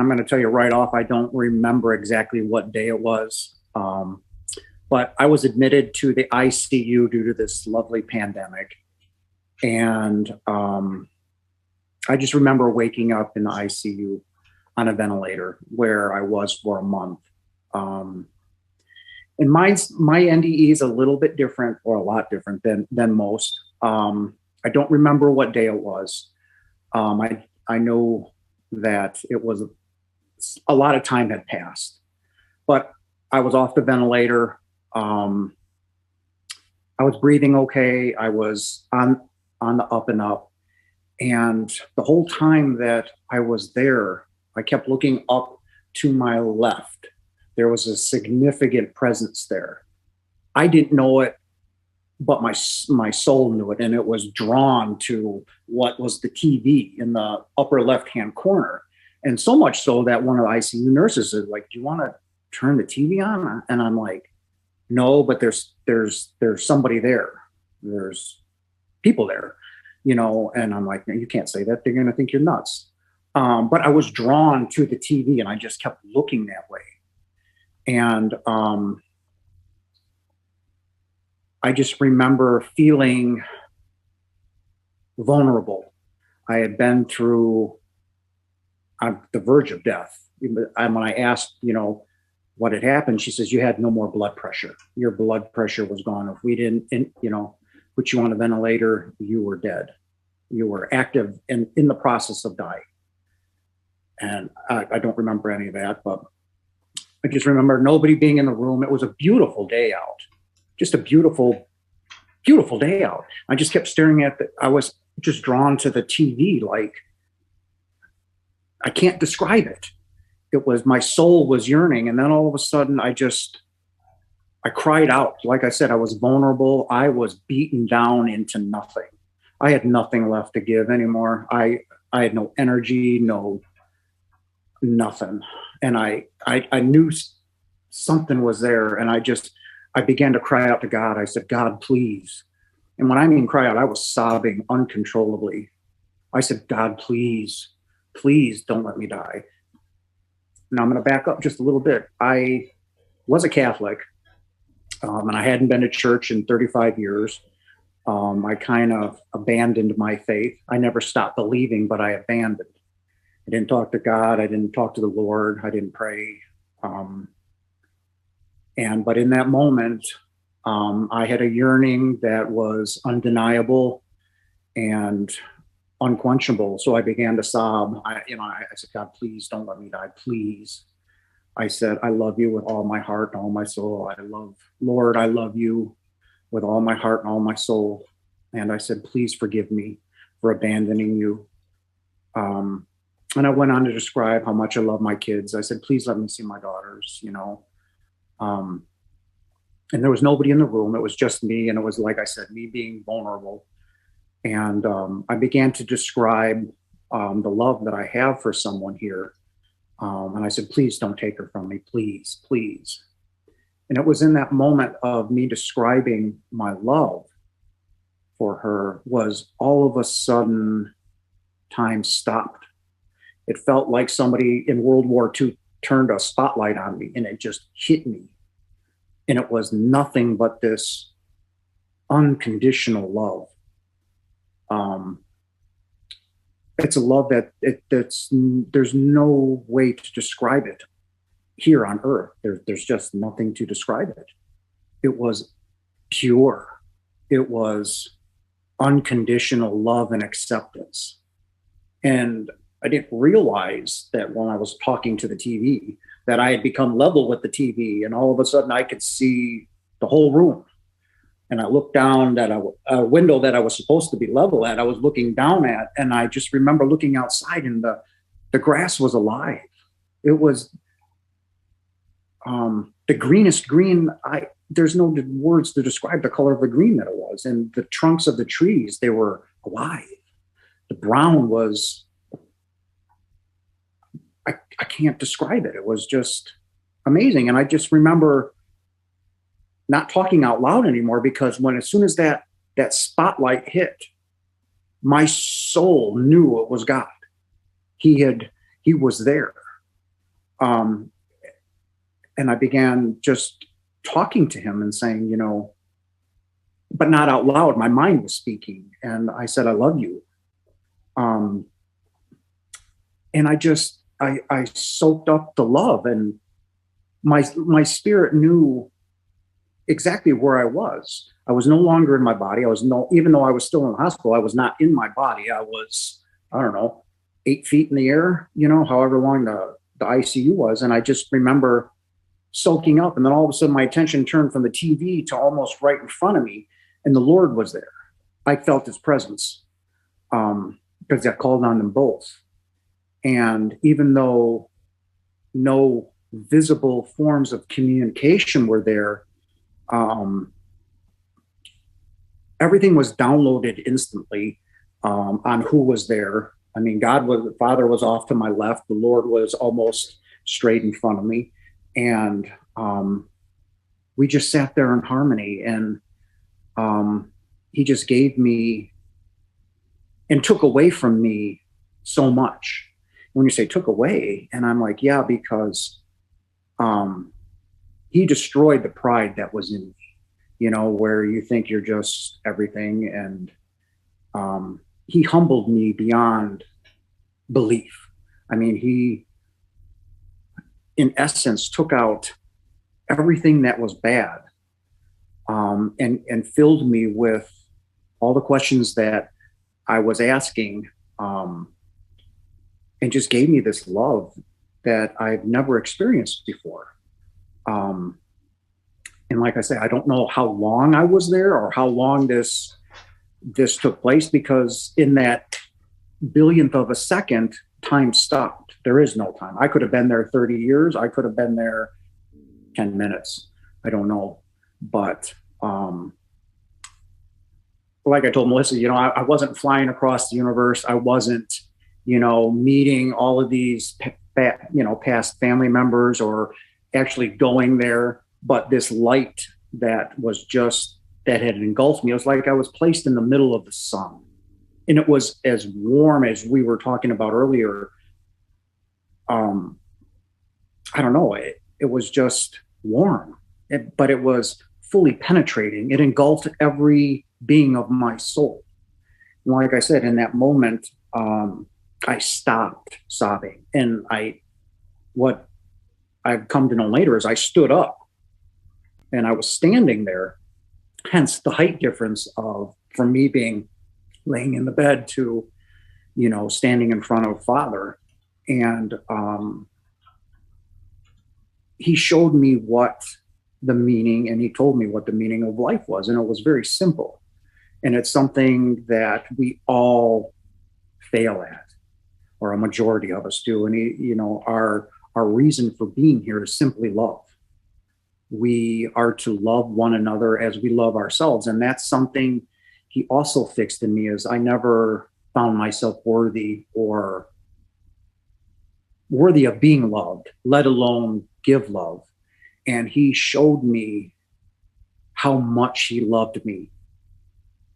I'm going to tell you right off, I don't remember exactly what day it was. But I was admitted to the ICU due to this lovely pandemic. And I just remember waking up in the ICU on a ventilator where I was for a month. And my NDE is a little bit different, or a lot different than most. I don't remember what day it was. I know that it was a lot of time had passed, but I was off the ventilator. I was breathing okay. I was on the up and up. And the whole time that I was there, I kept looking up to my left. There was a significant presence there. I didn't know it, but my soul knew it, and it was drawn to what was the TV in the upper left-hand corner. And so much so that one of the ICU nurses is like, "Do you want to turn the TV on?" And I'm like, "No, but there's somebody there. There's people there, you know." And I'm like, "No, you can't say that. They're going to think you're nuts." But I was drawn to the TV, and I just kept looking that way. And I just remember feeling vulnerable. I had been through the verge of death. And when I asked, what had happened, she says, "You had no more blood pressure. Your blood pressure was gone. If we didn't, put you on a ventilator, you were dead. You were active and in the process of dying." And I don't remember any of that, but I just remember nobody being in the room. It was a beautiful day out, just a beautiful, beautiful day out. I just kept staring at I was just drawn to the TV. Like, I can't describe it. It was, my soul was yearning. And then all of a sudden I cried out. Like I said, I was vulnerable. I was beaten down into nothing. I had nothing left to give anymore. I had no energy, nothing. And I knew something was there. And I began to cry out to God. I said, "God, please." And when I mean cry out, I was sobbing uncontrollably. I said, "God, please, please don't let me die." Now I'm going to back up just a little bit. I was a Catholic, and I hadn't been to church in 35 years. I kind of abandoned my faith. I never stopped believing, but I abandoned. I didn't talk to God. I didn't talk to the Lord. I didn't pray. But in that moment, I had a yearning that was undeniable and unquenchable. So I began to sob. I said, "God, please don't let me die. Please." I said, "I love you with all my heart and all my soul. Lord, I love you with all my heart and all my soul." And I said, "Please forgive me for abandoning you." And I went on to describe how much I love my kids. I said, "Please let me see my daughters," and there was nobody in the room. It was just me. And it was, like I said, me being vulnerable. And I began to describe the love that I have for someone here. And I said, "Please don't take her from me. Please, please." And it was in that moment of me describing my love for her, was all of a sudden time stopped. It felt like somebody in World War II turned a spotlight on me, and it just hit me. And it was nothing but this unconditional love. It's a love there's no way to describe it here on earth. There's just nothing to describe it. It was pure. It was unconditional love and acceptance. And I didn't realize that when I was talking to the TV, that I had become level with the TV, and all of a sudden I could see the whole room. And I looked down at a window that I was supposed to be level at. I was looking down at, and I just remember looking outside, and the grass was alive. It was the greenest green. There's no words to describe the color of the green that it was. And the trunks of the trees, they were alive. The brown was, I can't describe it. It was just amazing. And I just remember not talking out loud anymore, because as soon as that spotlight hit, my soul knew it was God. He was there. Um, and I began just talking to him and saying, but not out loud. My mind was speaking. And I said, I love you. Um, and I soaked up the love, and my spirit knew exactly where I was. I was no longer in my body. Even though I was still in the hospital, I was not in my body. I was, I don't know, 8 feet in the air, however long the ICU was. And I just remember soaking up. And then all of a sudden my attention turned from the TV to almost right in front of me. And the Lord was there. I felt his presence, because I called on them both. And even though no visible forms of communication were there, everything was downloaded instantly, on who was there. I mean, the Father was off to my left. The Lord was almost straight in front of me. And we just sat there in harmony. And he just gave me and took away from me so much. When you say took away, and I'm like, yeah, because he destroyed the pride that was in me, where you think you're just everything. And he humbled me beyond belief. I mean, he, in essence, took out everything that was bad, and filled me with all the questions that I was asking, and just gave me this love that I've never experienced before. And like I say, I don't know how long I was there or how long this took place, because in that billionth of a second, time stopped. There is no time. I could have been there 30 years. I could have been there 10 minutes. I don't know. But like I told Melissa, I wasn't flying across the universe. I wasn't, meeting all of these, past family members or actually going there. But this light that had engulfed me, it was like I was placed in the middle of the sun. And it was as warm as we were talking about earlier. I don't know. It was just warm, but it was fully penetrating. It engulfed every being of my soul. And like I said, in that moment, I stopped sobbing. And what I've come to know later is I stood up and I was standing there. Hence the height difference from me being laying in the bed to, standing in front of Father. And he showed me what the meaning, and he told me what the meaning of life was. And it was very simple. And it's something that we all fail at, or a majority of us do. And our reason for being here is simply love. We are to love one another as we love ourselves. And that's something he also fixed in me, is I never found myself worthy of being loved, let alone give love. And he showed me how much he loved me.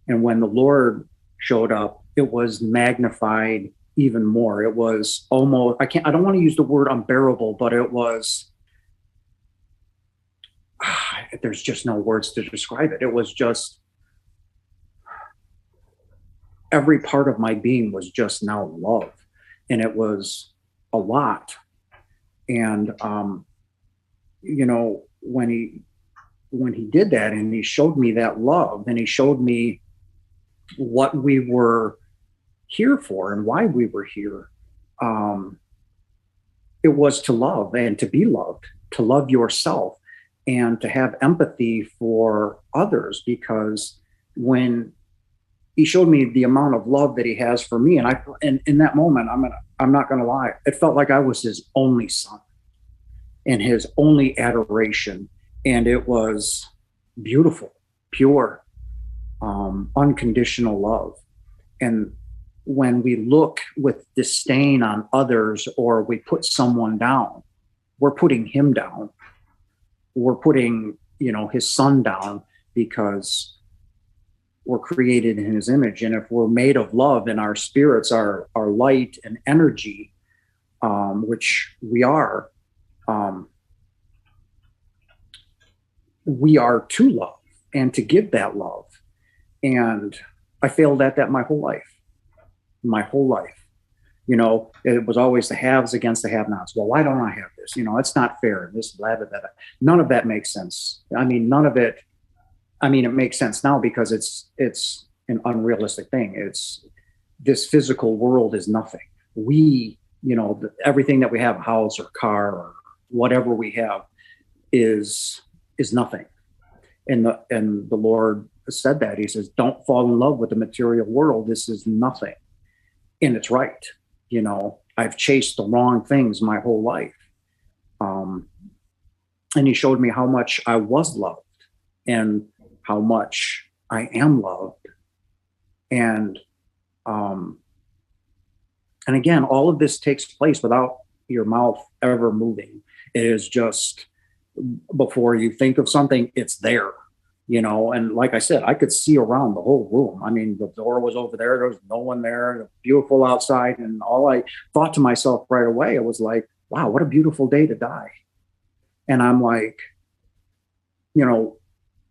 And when the Lord showed up, it was magnified even more. It was almost, I don't want to use the word unbearable, but it was, there's just no words to describe it. It was just, every part of my being was just now love. And it was a lot. And, when he did that, and he showed me that love, and he showed me what we were here for and why we were here, it was to love and to be loved, to love yourself, and to have empathy for others. Because when he showed me the amount of love that he has for me, and in that moment, I'm not gonna lie, it felt like I was his only son and his only adoration. And it was beautiful, pure, unconditional love. And when we look with disdain on others, or we put someone down, we're putting him down. We're putting, his son down, because we're created in his image. And if we're made of love, and our spirits are light and energy, which we are, um, we are to love and to give that love. And I failed at that my whole life. My whole life. You know, it was always the haves against the have-nots. Well, why don't I have this? You know, it's not fair. This, blah, blah, blah. None of that makes sense. I mean, none of it. I mean, it makes sense now because it's an unrealistic thing. It's this physical world is nothing. We, you know, everything that we have, house or car or whatever we have, is nothing. And the Lord said that. He says, "Don't fall in love with the material world. This is nothing." And it's right. You know, I've chased the wrong things my whole life. And he showed me how much I was loved and how much I am loved. And again, all of this takes place without your mouth ever moving. It is just before you think of something, it's there. You know, and like I said, I could see around the whole room. I mean, the door was over there. There was no one there. Beautiful outside. And all I thought to myself right away, it was like, wow, what a beautiful day to die. And I'm like, you know,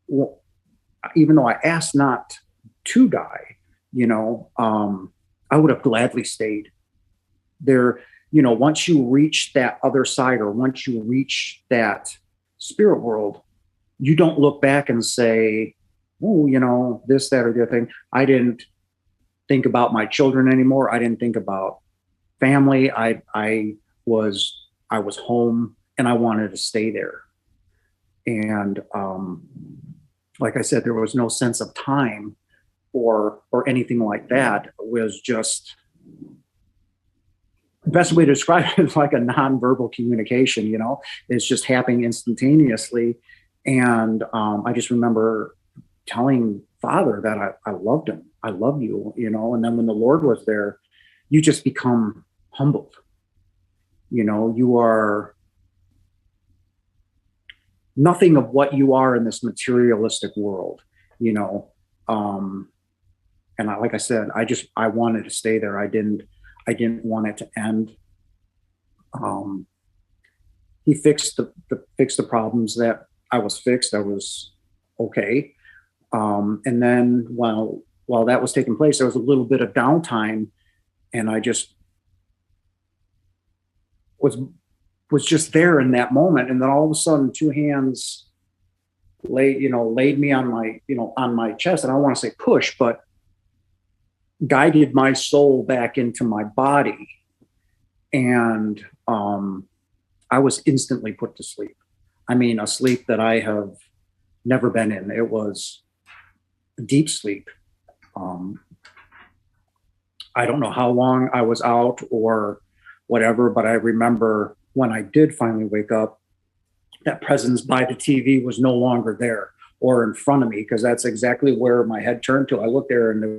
well, even though I asked not to die, you know, I would have gladly stayed there. You know, once you reach that other side, or once you reach that spirit world, you don't look back and say, oh, you know, this, that, or the other thing. I didn't think about my children anymore. I didn't think about family. I was home and I wanted to stay there. And like I said, there was no sense of time or anything like that. It was just, the best way to describe it is like a nonverbal communication, you know, it's just happening instantaneously. And I just remember telling Father that I loved him. I love you, you know. And then when the Lord was there, you just become humbled. You know, you are nothing of what you are in this materialistic world, you know. And like I said, I wanted to stay there. I didn't want it to end. He fixed the problems that I was fixed. I was okay. And then while that was taking place, there was a little bit of downtime, and I just was just there in that moment. And then all of a sudden, two hands laid me on my chest, and I don't want to say push, but guided my soul back into my body. And I was instantly put to sleep. I mean, a sleep that I have never been in. It was deep sleep. I don't know how long I was out or whatever, but I remember when I did finally wake up, that presence by the TV was no longer there or in front of me, because that's exactly where my head turned to. I looked there and there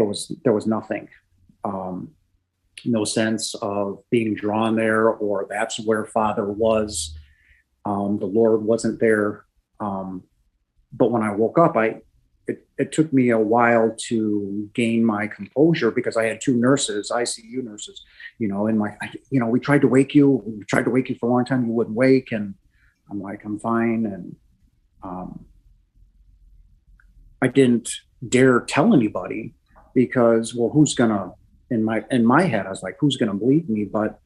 was nothing. No sense of being drawn there, or that's where Father was. The Lord wasn't there. But when I woke up, it took me a while to gain my composure, because I had two nurses, ICU nurses, you know, and we tried to wake you. We tried to wake you for a long time. You wouldn't wake. And I'm like, I'm fine. And I didn't dare tell anybody, because, well, who's gonna, in my head, I was like, who's gonna believe me? But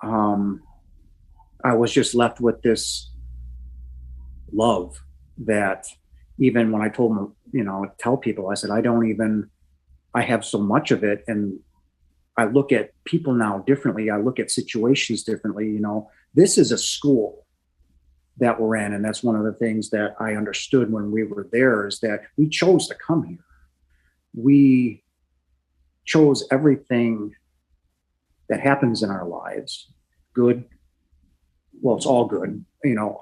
I was just left with this love that, even when I told them, tell people, I said, I have so much of it. And I look at people now differently. I look at situations differently. You know, this is a school that we're in. And that's one of the things that I understood when we were there, is that we chose to come here. We chose everything that happens in our lives, good. Well, it's all good. You know,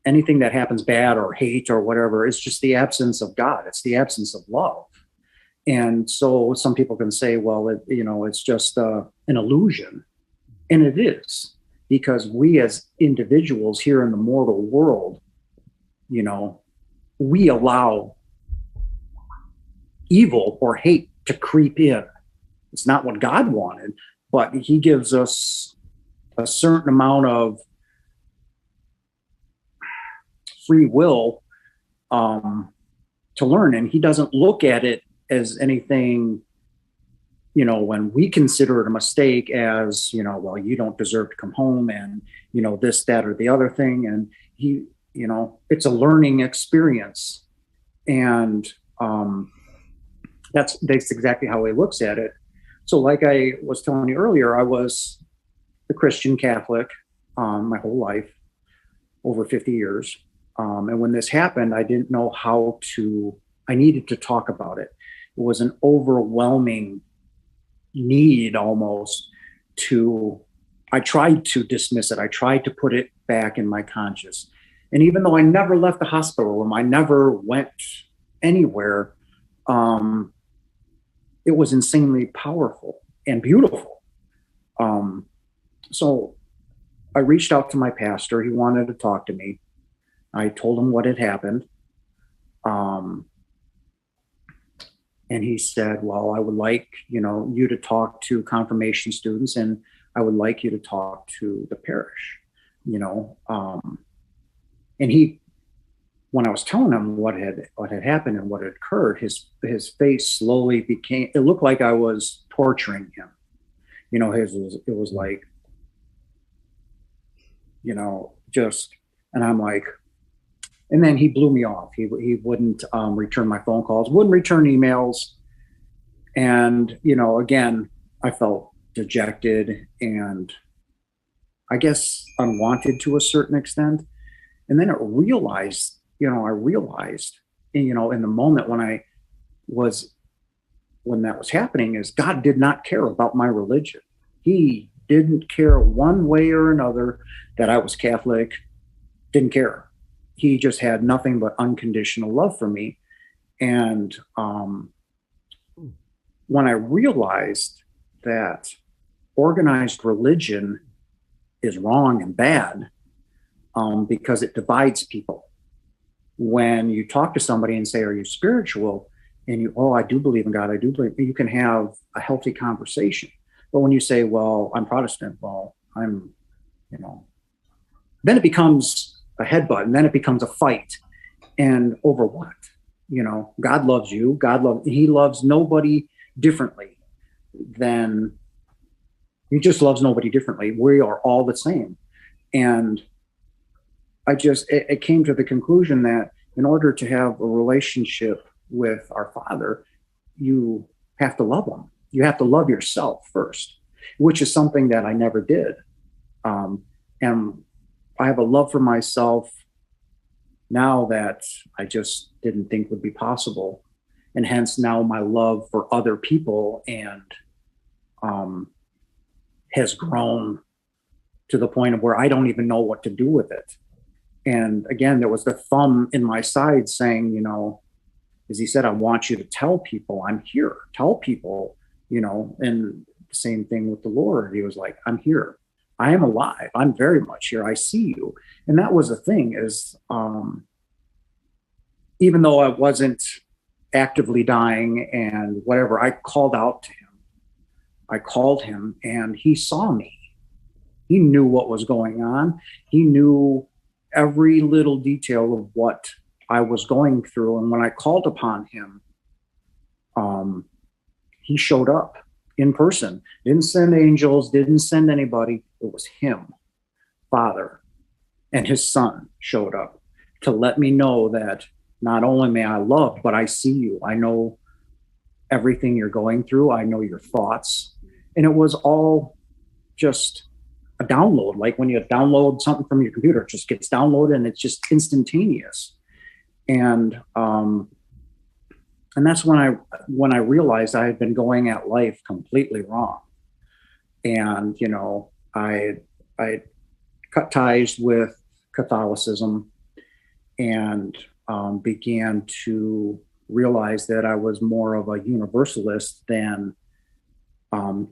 anything that happens bad or hate or whatever, it's just the absence of God. It's the absence of love. And so some people can say, well, it's just an illusion. And it is, because we as individuals here in the mortal world, we allow evil or hate to creep in. It's not what God wanted, but he gives us a certain amount of free will to learn. And he doesn't look at it as anything, when we consider it a mistake as, well, you don't deserve to come home and, this, that, or the other thing. And he, it's a learning experience. And that's exactly how he looks at it. So like I was telling you earlier, I was a Christian Catholic my whole life, over 50 years. And when this happened, I didn't know I needed to talk about it. It was an overwhelming need almost I tried to dismiss it. I tried to put it back in my conscience. And even though I never left the hospital room, I never went anywhere, it was insanely powerful and beautiful. So I reached out to my pastor. He wanted to talk to me. I told him what had happened. And he said, well, I would like, you to talk to confirmation students, and I would like you to talk to the parish, and when I was telling him what had happened and what had occurred, his face slowly it looked like I was torturing him. It was like, and I'm like, and then he blew me off. He wouldn't return my phone calls, wouldn't return emails. And, again, I felt dejected and I guess unwanted to a certain extent. And then I realized, in the moment when that was happening, is God did not care about my religion. He didn't care one way or another that I was Catholic, didn't care. He just had nothing but unconditional love for me. And when I realized that organized religion is wrong and bad, because it divides people. When you talk to somebody and say, are you spiritual? And I do believe in God. I do believe, you can have a healthy conversation. But when you say, well, I'm Protestant, well, I'm, then it becomes a headbutt, and then it becomes a fight. And over what? God loves you. He loves nobody differently he just loves nobody differently. We are all the same. And it came to the conclusion that in order to have a relationship with our Father, you have to love him. You have to love yourself first, which is something that I never did. And I have a love for myself now that I just didn't think would be possible. And hence now my love for other people has grown to the point of where I don't even know what to do with it. And again, there was the thumb in my side saying, as he said, I want you to tell people I'm here. Tell people, and same thing with the Lord. He was like, I'm here. I am alive. I'm very much here. I see you. And that was the thing is, even though I wasn't actively dying and whatever, I called out to him. I called him and he saw me. He knew what was going on. He knew every little detail of what I was going through. And when I called upon him, he showed up in person. Didn't send angels, didn't send anybody. It was him, Father, and his Son showed up to let me know that not only may I love, but I see you. I know everything you're going through. I know your thoughts. And it was all just a download. Like when you download something from your computer, it just gets downloaded and it's just instantaneous. And that's when I realized I had been going at life completely wrong. And, I cut ties with Catholicism and began to realize that I was more of a universalist than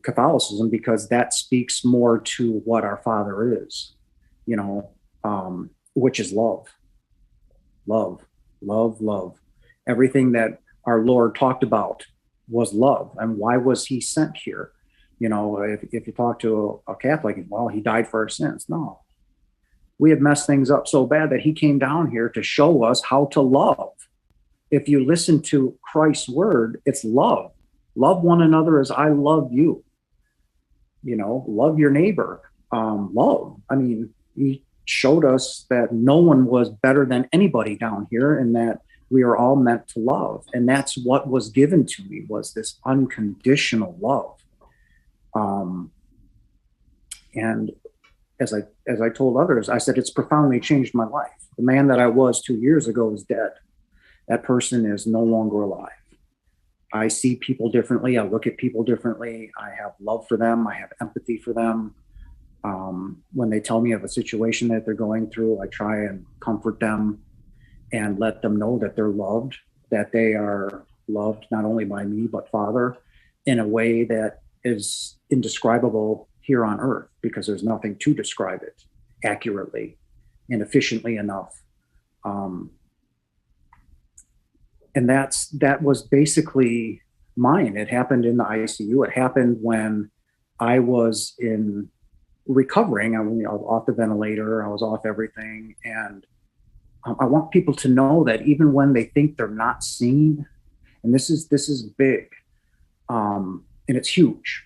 Catholicism, because that speaks more to what our Father is, which is love. Love, love, love. Everything that our Lord talked about was love. And why was he sent here? If you talk to a Catholic, well, he died for our sins. No, we have messed things up so bad that he came down here to show us how to love. If you listen to Christ's word, it's love. Love one another as I love you. Love your neighbor. Love. I mean, he showed us that no one was better than anybody down here, and that we are all meant to love. And that's what was given to me, was this unconditional love. And as I told others, I said, it's profoundly changed my life. The man that I was 2 years ago is dead. That person is no longer alive. I see people differently. I look at people differently. I have love for them. I have empathy for them. When they tell me of a situation that they're going through, I try and comfort them and let them know that they're loved, that they are loved not only by me, but Father, in a way that is indescribable here on earth, because there's nothing to describe it accurately and efficiently enough. And that was basically mine. It happened in the ICU. It happened when I was in recovering. I was off the ventilator. I was off everything. And I want people to know that even when they think they're not seen, and this is big, and it's huge.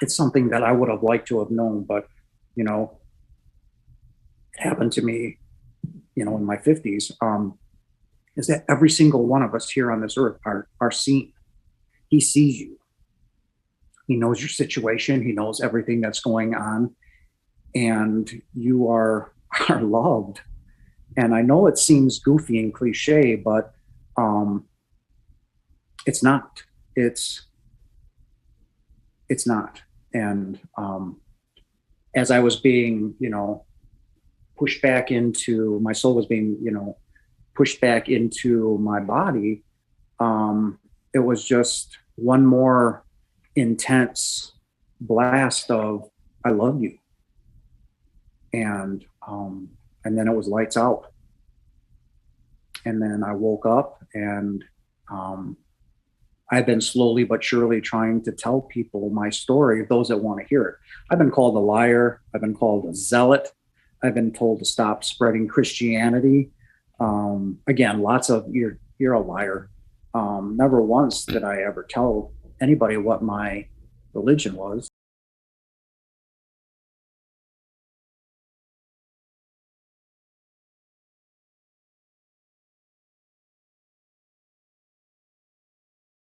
It's something that I would have liked to have known, but it happened to me, in my 50s. Is that every single one of us here on this earth are seen. He sees you. He knows your situation. He knows everything that's going on, and you are loved. And I know it seems goofy and cliche, but it's not. It's not. And as I was being, pushed back into, my soul was being, pushed back into my body, it was just one more intense blast of I love you. And then it was lights out. And then I woke up, and I've been slowly but surely trying to tell people my story, those that want to hear it. I've been called a liar. I've been called a zealot. I've been told to stop spreading Christianity. Again, lots of you're a liar. Never once did I ever tell anybody what my religion was.